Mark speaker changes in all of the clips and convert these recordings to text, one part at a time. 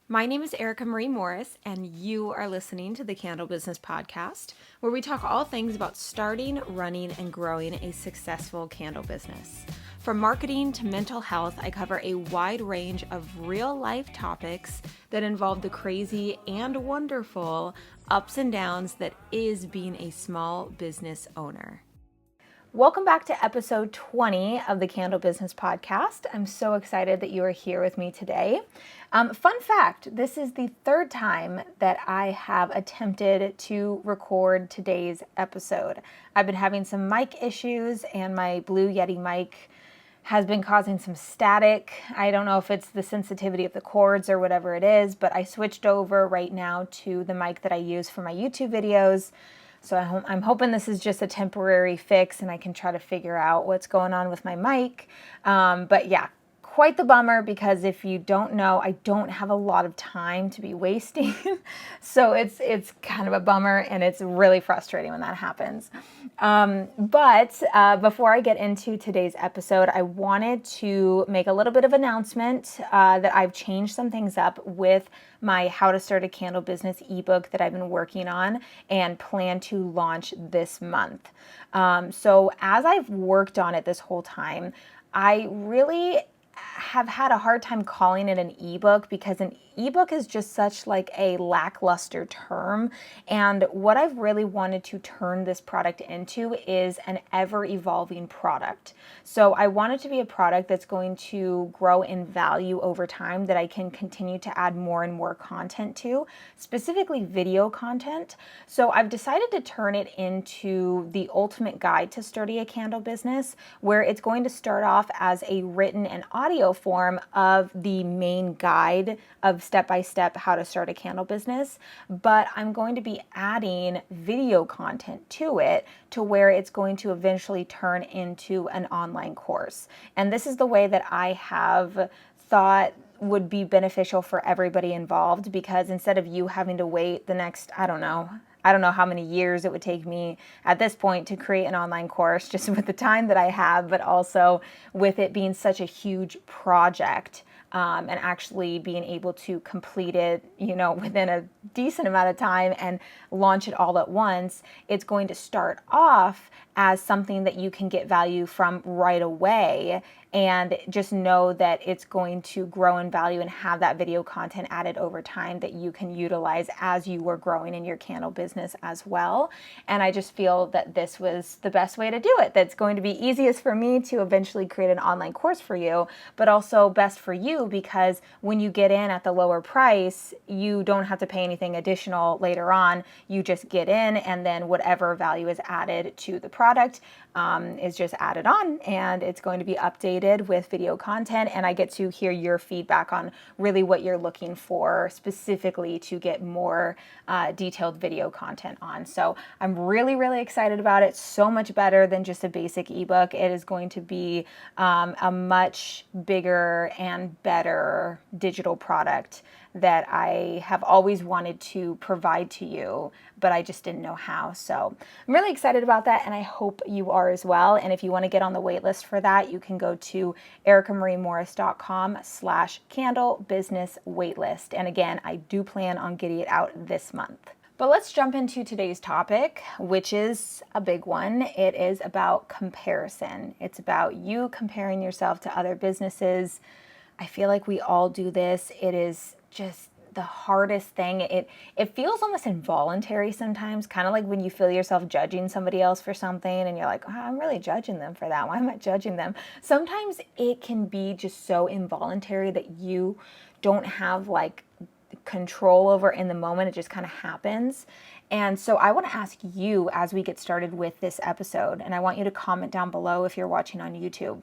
Speaker 1: My name is Erica Marie Morris, and you are listening to the Candle Business Podcast, where we talk all things about starting, running, and growing a successful candle business. From marketing to mental health, I cover a wide range of real life topics that involve the crazy and wonderful ups and downs that is being a small business owner. Welcome back to episode 20 of the Candle Business Podcast. I'm so excited that you are here with me today. Fun fact, this is the third time that I have attempted to record today's episode. I've been having some mic issues and my Blue Yeti mic has been causing some static. I don't know if it's the sensitivity of the cords or whatever it is, but I switched over right now to the mic that I use for my YouTube videos. So I'm hoping this is just a temporary fix and I can try to figure out what's going on with my mic. But yeah, quite the bummer because if you don't know, I don't have a lot of time to be wasting. So it's kind of a bummer and it's really frustrating when that happens. But before I get into today's episode, I wanted to make a little bit of announcement that I've changed some things up with my How to Start a Candle Business ebook that I've been working on and plan to launch this month. So as I've worked on it this whole time, I really have had a hard time calling it an ebook because an ebook is just such like a lackluster term. And what I've really wanted to turn this product into is an ever evolving product. So I want it to be a product that's going to grow in value over time, that I can continue to add more and more content to, specifically video content. So I've decided to turn it into the ultimate guide to starting a candle business, where it's going to start off as a written and audio form of the main guide of step-by-step how to start a candle business, but I'm going to be adding video content to it to where it's going to eventually turn into an online course. And this is the way that I have thought would be beneficial for everybody involved, because instead of you having to wait the next, I don't know how many years it would take me at this point to create an online course, just with the time that I have, but also with it being such a huge project, and actually being able to complete it, within a decent amount of time and launch it all at once. It's going to start off as something that you can get value from right away, and just know that it's going to grow in value and have that video content added over time that you can utilize as you were growing in your candle business as well. And I just feel that this was the best way to do it. That's going to be easiest for me to eventually create an online course for you, but also best for you because when you get in at the lower price, you don't have to pay anything additional later on. You just get in, and then whatever value is added to the product is just added on, and it's going to be updated with video content, and I get to hear your feedback on really what you're looking for specifically to get more detailed video content on. So I'm really, really excited about it. So much better than just a basic ebook. It is going to be a much bigger and better digital product that I have always wanted to provide to you, but I just didn't know how. So I'm really excited about that, and I hope you are as well. And if you want to get on the wait list for that, you can go to ericamariemorris.com/candle business waitlist. And again, I do plan on getting it out this month. But let's jump into today's topic, which is a big one. It is about comparison. It's about you comparing yourself to other businesses. I feel like we all do this. It is just the hardest thing. It feels almost involuntary sometimes, kind of like when you feel yourself judging somebody else for something and you're like, oh, I'm really judging them for that. Why am I judging them? Sometimes it can be just so involuntary that you don't have like control over in the moment. It just kind of happens. And so I want to ask you as we get started with this episode, and I want you to comment down below if you're watching on YouTube.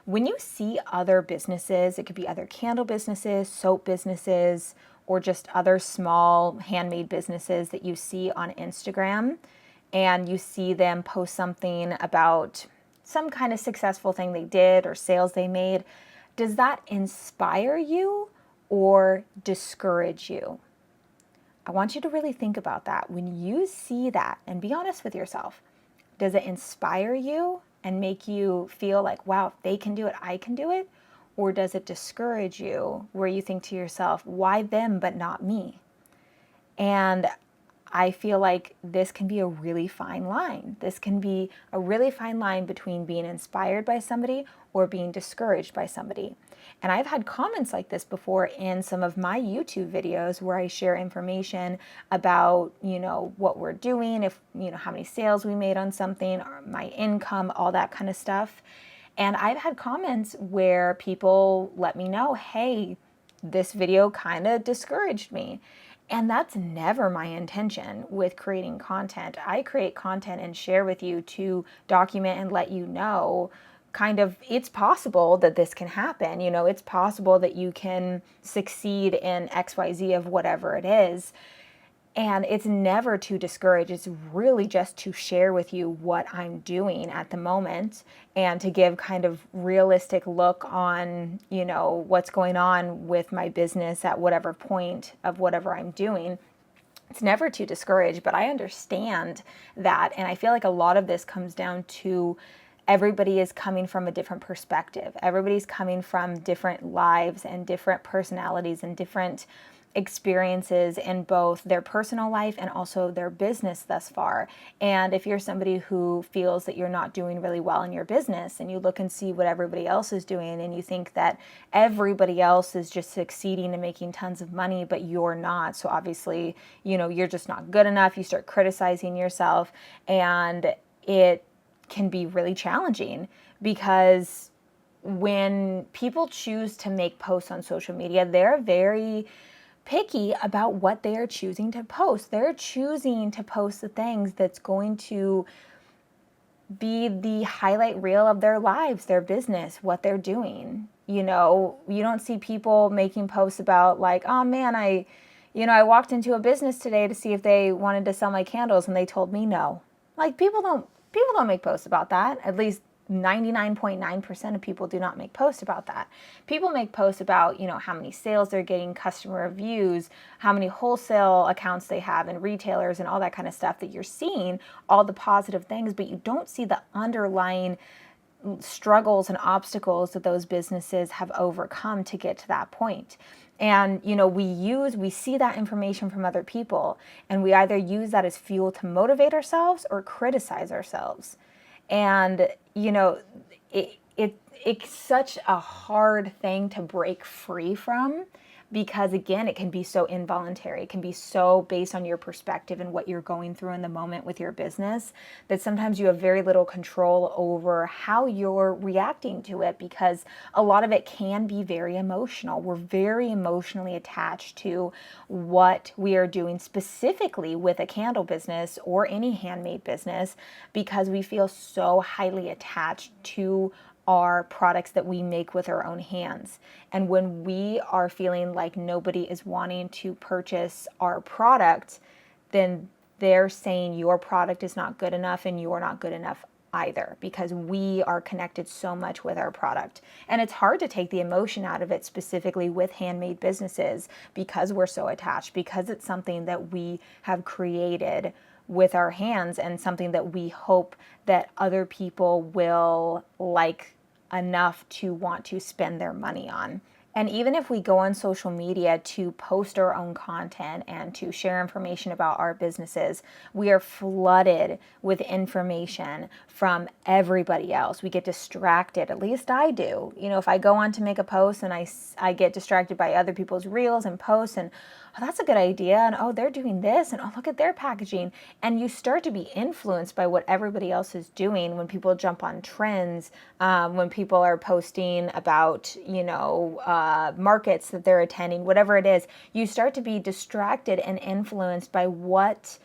Speaker 1: When you see other businesses, it could be other candle businesses, soap businesses, or just other small handmade businesses that you see on Instagram, and you see them post something about some kind of successful thing they did or sales they made, does that inspire you or discourage you? I want you to really think about that. When you see that, and be honest with yourself, does it inspire you and make you feel like, wow, if they can do it, I can do it? or does it discourage you where you think to yourself, why them but not me? And I feel like this can be a really fine line. This can be a really fine line between being inspired by somebody or being discouraged by somebody. And I've had comments like this before in some of my YouTube videos where I share information about, what we're doing, if, how many sales we made on something, or my income, all that kind of stuff. And I've had comments where people let me know, hey, this video kind of discouraged me. And that's never my intention with creating content. I create content and share with you to document and let you know it's possible that this can happen. It's possible that you can succeed in XYZ of whatever it is. And it's never to discourage. It's really just to share with you what I'm doing at the moment and to give kind of realistic look on, what's going on with my business at whatever point of whatever I'm doing. It's never to discourage, but I understand that. And I feel like a lot of this comes down to everybody is coming from a different perspective. Everybody's coming from different lives and different personalities and different experiences in both their personal life and also their business thus far. And if you're somebody who feels that you're not doing really well in your business and you look and see what everybody else is doing and you think that everybody else is just succeeding and making tons of money, but you're not. So obviously, you're just not good enough. You start criticizing yourself, and it can be really challenging because when people choose to make posts on social media, they're very picky about what they are choosing to post. They're choosing to post the things that's going to be the highlight reel of their lives, their business, what they're doing. You don't see people making posts about like, oh man, I walked into a business today to see if they wanted to sell my candles and they told me no. Like people don't make posts about that. At least 99.9% of people do not make posts about that. People make posts about, how many sales they're getting, customer reviews, how many wholesale accounts they have and retailers and all that kind of stuff that you're seeing, all the positive things, but you don't see the underlying struggles and obstacles that those businesses have overcome to get to that point. And, we see that information from other people, and we either use that as fuel to motivate ourselves or criticize ourselves. And, it's such a hard thing to break free from because, again, it can be so involuntary. It can be so based on your perspective and what you're going through in the moment with your business that sometimes you have very little control over how you're reacting to it because a lot of it can be very emotional. We're very emotionally attached to what we are doing specifically with a candle business or any handmade business because we feel so highly attached to are products that we make with our own hands. And when we are feeling like nobody is wanting to purchase our product, then they're saying your product is not good enough and you're not good enough either because we are connected so much with our product. And it's hard to take the emotion out of it specifically with handmade businesses because we're so attached, because it's something that we have created with our hands and something that we hope that other people will like enough to want to spend their money on. And even if we go on social media to post our own content and to share information about our businesses, we are flooded with information from everybody else. We get distracted, at least I do. If I go on to make a post and I get distracted by other people's reels and posts and, oh, that's a good idea, and oh, they're doing this, and oh, look at their packaging. And you start to be influenced by what everybody else is doing when people jump on trends, when people are posting about, markets that they're attending, whatever it is, you start to be distracted and influenced by what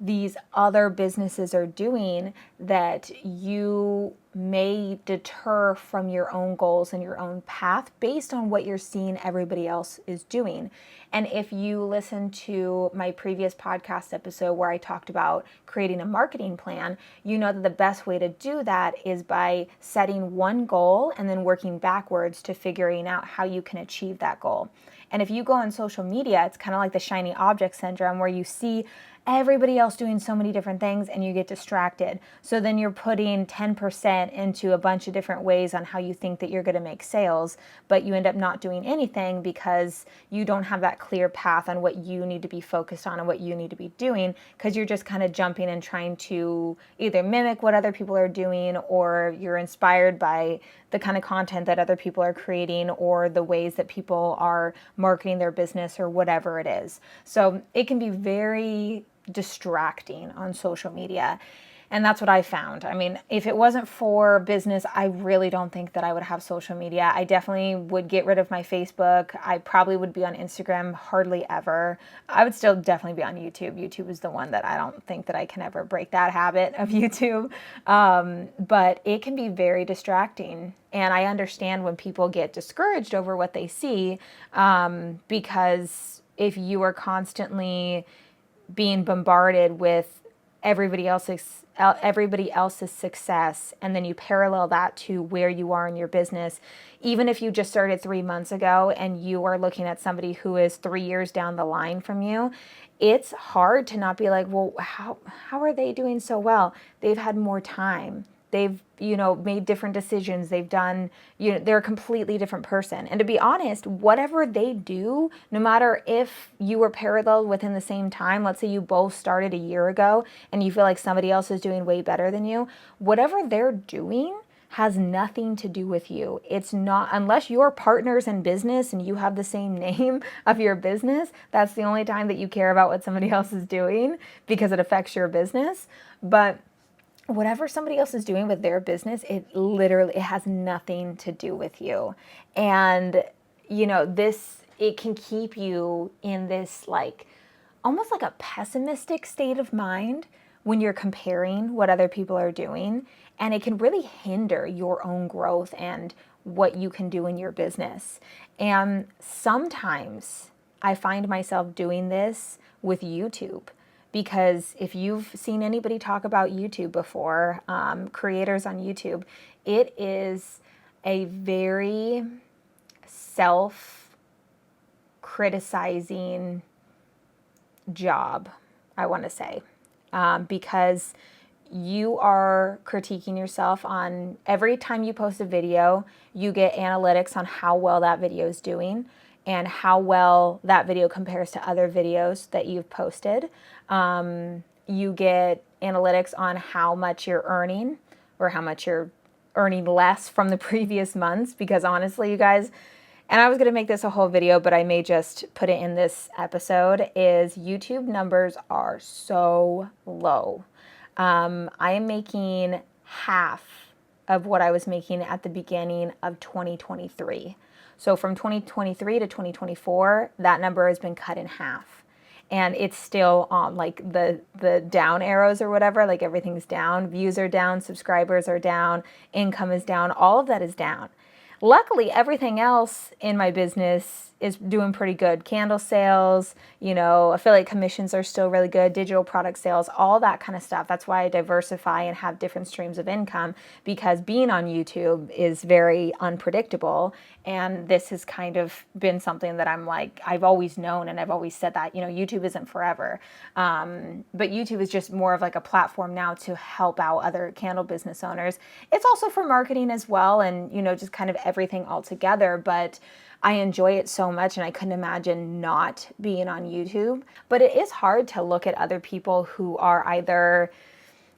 Speaker 1: these other businesses are doing that you may deter from your own goals and your own path based on what you're seeing everybody else is doing. And if you listen to my previous podcast episode where I talked about creating a marketing plan, you know that the best way to do that is by setting one goal and then working backwards to figuring out how you can achieve that goal. And if you go on social media, it's kind of like the shiny object syndrome where you see everybody else doing so many different things and you get distracted. So then you're putting 10% into a bunch of different ways on how you think that you're going to make sales, but you end up not doing anything because you don't have that clear path on what you need to be focused on and what you need to be doing, because you're just kind of jumping and trying to either mimic what other people are doing, or you're inspired by the kind of content that other people are creating or the ways that people are marketing their business or whatever it is. So it can be very distracting on social media. And that's what I found. I mean, if it wasn't for business, I really don't think that I would have social media. I definitely would get rid of my Facebook. I probably would be on Instagram hardly ever. I would still definitely be on YouTube. YouTube is the one that I don't think that I can ever break that habit of YouTube. But it can be very distracting. And I understand when people get discouraged over what they see, because if you are constantly being bombarded with everybody else's success, and then you parallel that to where you are in your business, even if you just started 3 months ago and you are looking at somebody who is 3 years down the line from you, it's hard to not be like, well, how are they doing so well? They've had more time. They've, made different decisions. They've done, they're a completely different person. And to be honest, whatever they do, no matter if you were parallel within the same time, let's say you both started a year ago and you feel like somebody else is doing way better than you, whatever they're doing has nothing to do with you. It's not, unless you're partners in business and you have the same name of your business, that's the only time that you care about what somebody else is doing because it affects your business. But whatever somebody else is doing with their business, it has nothing to do with you. And, it can keep you in this almost like a pessimistic state of mind when you're comparing what other people are doing. And it can really hinder your own growth and what you can do in your business. And sometimes I find myself doing this with YouTube. Because if you've seen anybody talk about YouTube before, creators on YouTube, it is a very self-criticizing job, I want to say, because you are critiquing yourself on every time you post a video, you get analytics on how well that video is doing and how well that video compares to other videos that you've posted. You get analytics on how much you're earning or how much you're earning less from the previous months, because honestly, you guys, and I was going to make this a whole video, but I may just put it in this episode, is YouTube numbers are so low. I am making half of what I was making at the beginning of 2023. So from 2023 to 2024, that number has been cut in half. And it's still on the down arrows or whatever, everything's down. Views are down, subscribers are down, income is down, all of that is down. Luckily, everything else in my business is doing pretty good. Candle sales, affiliate commissions are still really good, digital product sales, all that kind of stuff. That's why I diversify and have different streams of income, because being on YouTube is very unpredictable. And this has kind of been something that I've always known, and I've always said that, YouTube isn't forever. But YouTube is just more of a platform now to help out other candle business owners. It's also for marketing as well, and, just kind of everything all together. But I enjoy it so much, and I couldn't imagine not being on YouTube. But it is hard to look at other people who are either,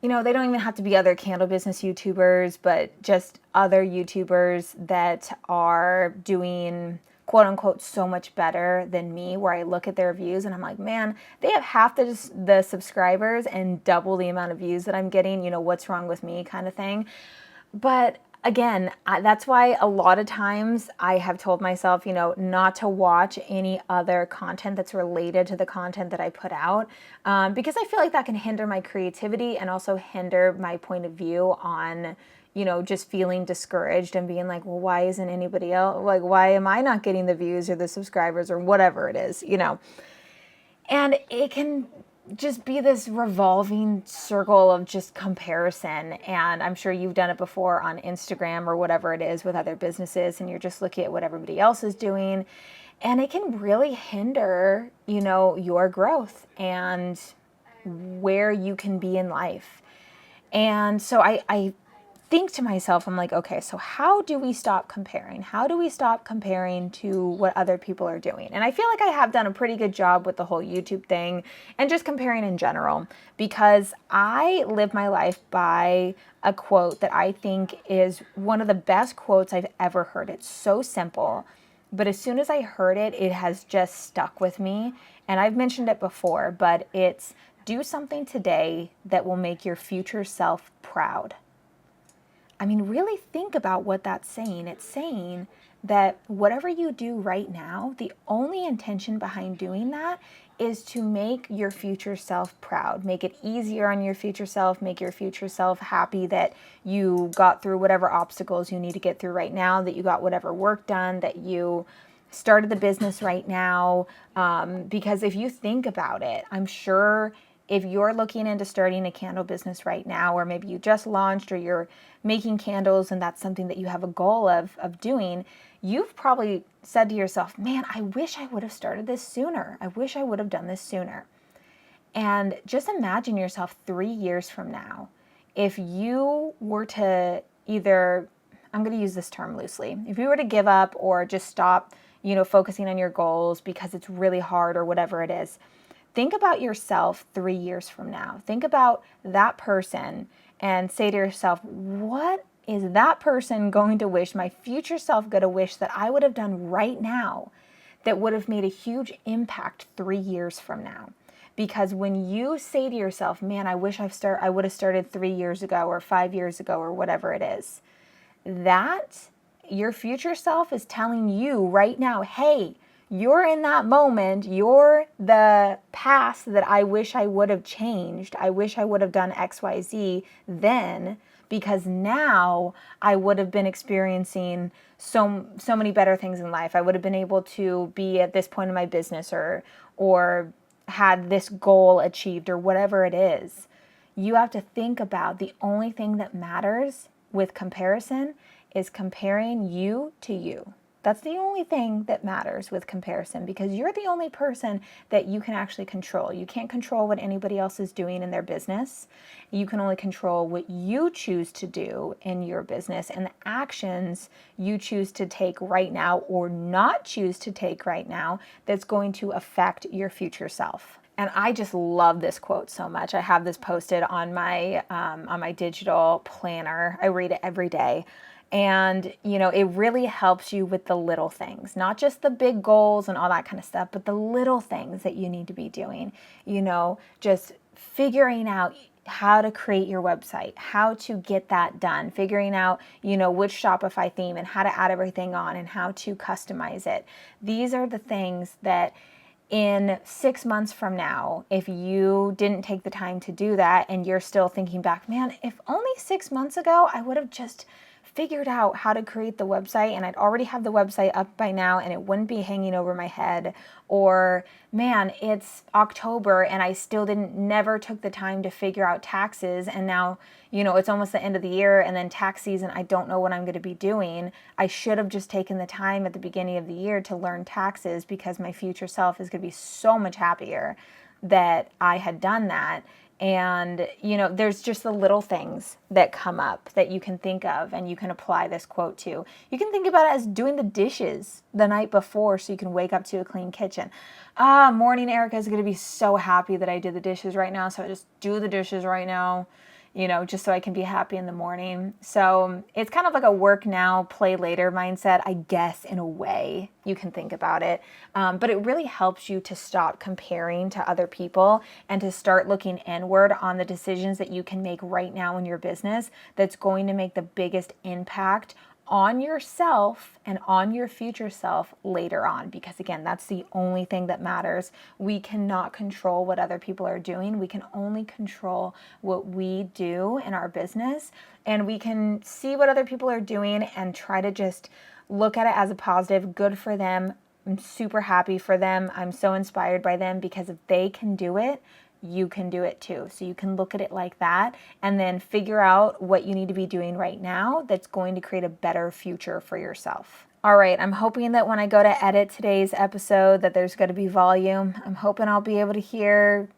Speaker 1: they don't even have to be other candle business YouTubers, but just other YouTubers that are doing quote unquote so much better than me, where I look at their views and I'm like, man, they have half the subscribers and double the amount of views that I'm getting, what's wrong with me kind of thing. But again, that's why a lot of times I have told myself, not to watch any other content that's related to the content that I put out, because I feel like that can hinder my creativity and also hinder my point of view on, just feeling discouraged and being like, well, why isn't anybody else, why am I not getting the views or the subscribers or whatever it is, And it can just be this revolving circle of just comparison. And I'm sure you've done it before on Instagram or whatever it is with other businesses, and you're just looking at what everybody else is doing, and it can really hinder, your growth. And where you can be in life. And so I think to myself, I'm like, okay, so how do we stop comparing? How do we stop comparing to what other people are doing? And I feel like I have done a pretty good job with the whole YouTube thing and just comparing in general, because I live my life by a quote that I think is one of the best quotes I've ever heard. It's so simple, but as soon as I heard it, it has just stuck with me. And I've mentioned it before, but it's do something today that will make your future self proud. I mean, really think about what that's saying. It's saying that whatever you do right now, the only intention behind doing that is to make your future self proud, make it easier on your future self, make your future self happy that you got through whatever obstacles you need to get through right now, that you got whatever work done, that you started the business right now. Because if you think about it, I'm sure if you're looking into starting a candle business right now, or maybe you just launched, or you're making candles and that's something that you have a goal of doing, you've probably said to yourself, man, I wish I would have started this sooner. I wish I would have done this sooner. And just imagine yourself 3 years from now, if you were to either, I'm going to use this term loosely, if you were to give up or just stop, focusing on your goals because it's really hard or whatever it is. Think about yourself 3 years from now. Think about that person and say to yourself, what is that person going to wish, my future self going to wish that I would have done right now that would have made a huge impact 3 years from now? Because when you say to yourself, man, I wish I would have started 3 years ago or 5 years ago or whatever it is, that your future self is telling you right now, hey, you're in that moment, you're the past that I wish I would have changed. I wish I would have done XYZ then, because now I would have been experiencing so many better things in life. I would have been able to be at this point in my business or had this goal achieved or whatever it is. You have to think about the only thing that matters with comparison is comparing you to you. That's the only thing that matters with comparison, because you're the only person that you can actually control. You can't control what anybody else is doing in their business. You can only control what you choose to do in your business and the actions you choose to take right now or not choose to take right now that's going to affect your future self. And I just love this quote so much. I have this posted on my digital planner. I read it every day. And, it really helps you with the little things, not just the big goals and all that kind of stuff, but the little things that you need to be doing, just figuring out how to create your website, how to get that done, figuring out, which Shopify theme and how to add everything on and how to customize it. These are the things that in 6 months from now, if you didn't take the time to do that and you're still thinking back, man, if only 6 months ago, I would have just figured out how to create the website and I'd already have the website up by now and it wouldn't be hanging over my head. Or, man, it's October and I still never took the time to figure out taxes, and now, it's almost the end of the year and then tax season, I don't know what I'm going to be doing. I should have just taken the time at the beginning of the year to learn taxes, because my future self is going to be so much happier that I had done that. And, there's just the little things that come up that you can think of and you can apply this quote to. You can think about it as doing the dishes the night before so you can wake up to a clean kitchen. Morning, Erica is going to be so happy that I did the dishes right now, so I just do the dishes right now, just so I can be happy in the morning. So it's kind of like a work now, play later mindset, I guess, in a way you can think about it. But it really helps you to stop comparing to other people and to start looking inward on the decisions that you can make right now in your business that's going to make the biggest impact on yourself and on your future self later on. Because again, that's the only thing that matters. We cannot control what other people are doing. We can only control what we do in our business, and we can see what other people are doing and try to just look at it as a positive. Good for them. I'm super happy for them. I'm so inspired by them, because if they can do it, you can do it too. So you can look at it like that and then figure out what you need to be doing right now that's going to create a better future for yourself. All right, I'm hoping that when I go to edit today's episode that there's going to be volume. I'm hoping I'll be able to hear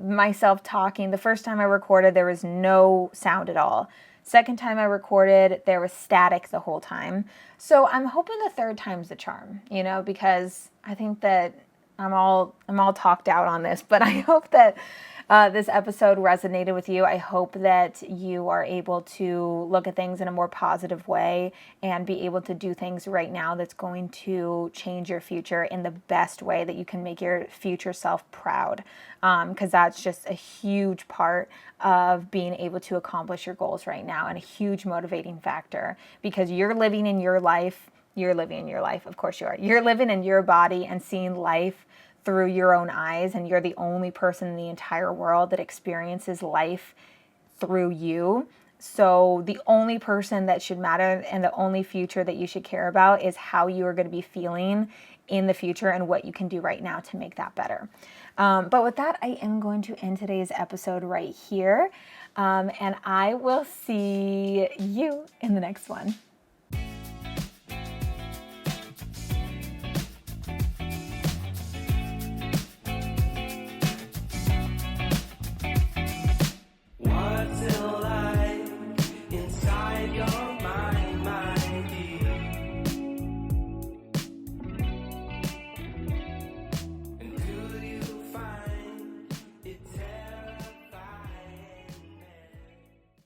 Speaker 2: myself talking. The first time I recorded, there was no sound at all. Second time I recorded, there was static the whole time. So I'm hoping the third time's the charm, because I think that I'm all talked out on this, but I hope that this episode resonated with you. I hope that you are able to look at things in a more positive way and be able to do things right now that's going to change your future in the best way that you can make your future self proud. Because that's just a huge part of being able to accomplish your goals right now, and a huge motivating factor, because you're living in your life. You're living in your life. Of course you are. You're living in your body and seeing life through your own eyes, and you're the only person in the entire world that experiences life through you. So the only person that should matter and the only future that you should care about is how you are going to be feeling in the future and what you can do right now to make that better. But with that, I am going to end today's episode right here. And I will see you in the next one.